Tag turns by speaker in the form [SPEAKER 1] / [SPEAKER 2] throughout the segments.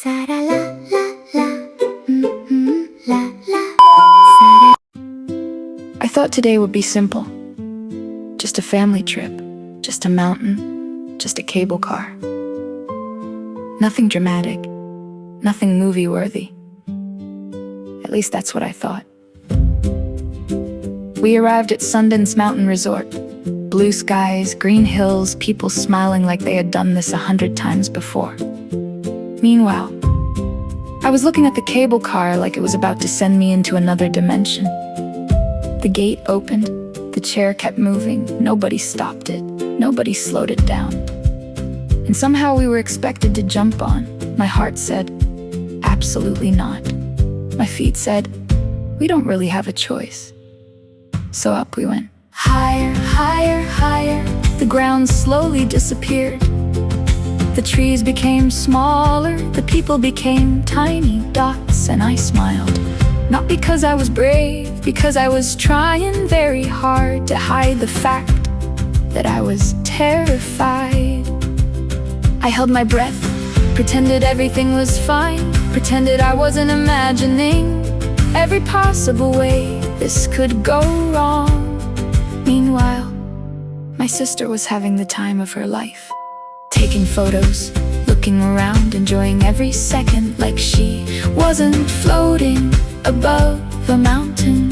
[SPEAKER 1] I thought today would be simple. Just a family trip, just a mountain, just a cable car. Nothing dramatic, nothing movie-worthy. At least that's what I thought. We arrived at Sundance Mountain Resort. Blue skies, green hills, people smiling like they had done this 100 times before. Meanwhile, I was looking at the cable car like it was about to send me into another dimension. The gate opened, the chair kept moving, nobody stopped it, nobody slowed it down. And somehow we were expected to jump on. My heart said, absolutely not. My feet said, we don't really have a choice. So up we went. Higher, higher, higher. The ground slowly disappeared. The trees became smaller, the people became tiny dots, and I smiled. Not because I was brave, because I was trying very hard to hide the fact that I was terrified. I held my breath, pretended everything was fine, pretended I wasn't imagining every possible way this could go wrong. Meanwhile, my sister was having the time of her life, taking photos, looking around, enjoying every second like she wasn't floating above a mountain.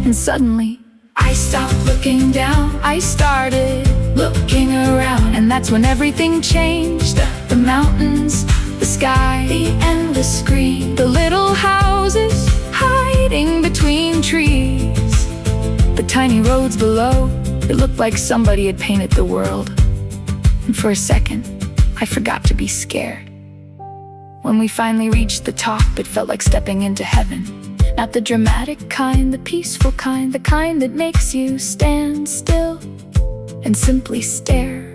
[SPEAKER 1] And suddenly, I stopped looking down, I started looking around, and that's when everything changed. The mountains, the sky, the endless green, the little houses hiding between trees, the tiny roads below. It looked like somebody had painted the world. And for a second, I forgot to be scared. When we finally reached the top, it felt like stepping into heaven. Not the dramatic kind, the peaceful kind, the kind that makes you stand still and simply stare.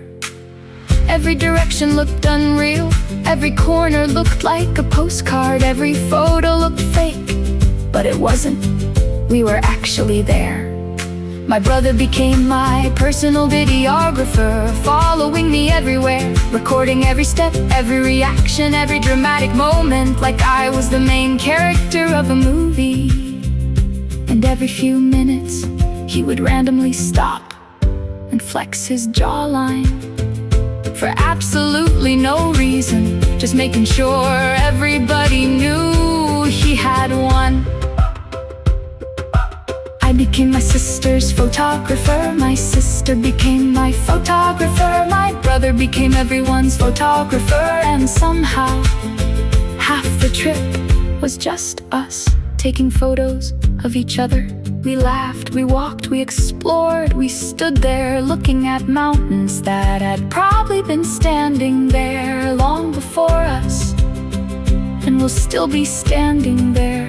[SPEAKER 1] Every direction looked unreal, every corner looked like a postcard, every photo looked fake, but it wasn't. We were actually there. My brother became my personal videographer, following me everywhere, recording every step, every reaction, every dramatic moment, like I was the main character of a movie. And every few minutes, he would randomly stop and flex his jawline for absolutely no reason, just making sure everybody knew he had won. I became my sister's photographer, my sister became my photographer, my brother became everyone's photographer, and somehow half the trip was just us, taking photos of each other. We laughed, we walked, we explored, we stood there looking at mountains that had probably been standing there long before us, and will still be standing there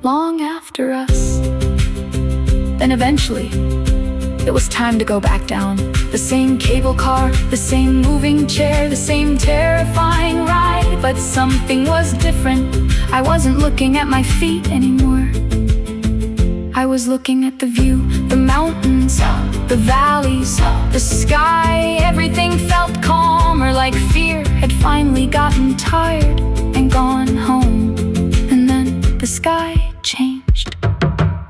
[SPEAKER 1] long after us. Then eventually, it was time to go back down. The same cable car, the same moving chair, the same terrifying ride, but something was different. I wasn't looking at my feet anymore. I was looking at the view, the mountains, the valleys, the sky. Everything felt calmer, like fear had finally gotten tired and gone home. And then the sky changed.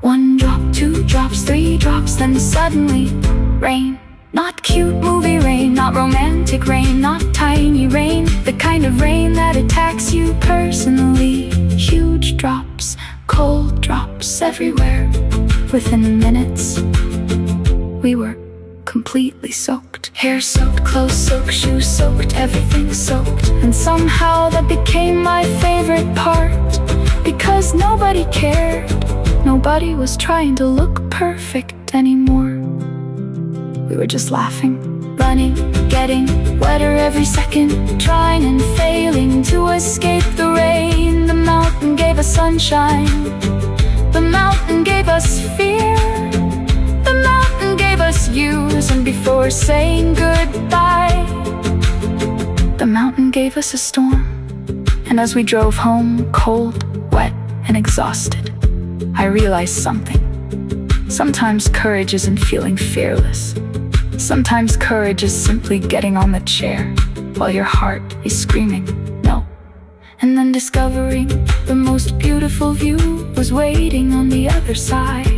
[SPEAKER 1] 1 drop, 2 drops, 3 drops, then suddenly rain. Not cute movie rain, not romantic rain, not tiny rain, the kind of rain that attacks you personally. Huge drops, cold drops everywhere. Within minutes, we were completely soaked. Hair soaked, clothes soaked, shoes soaked, everything soaked. And somehow that became my favorite part, because nobody cared. Nobody was trying to look perfect anymore. We were just laughing, running, getting wetter every second, trying and failing to escape the rain. The mountain gave us sunshine, the mountain gave us fear, the mountain gave us years, and before saying goodbye, the mountain gave us a storm. And as we drove home, cold, wet, and exhausted, I realized something. Sometimes courage isn't feeling fearless. Sometimes courage is simply getting on the chair while your heart is screaming, no. and then discovering the most beautiful view was waiting on the other side.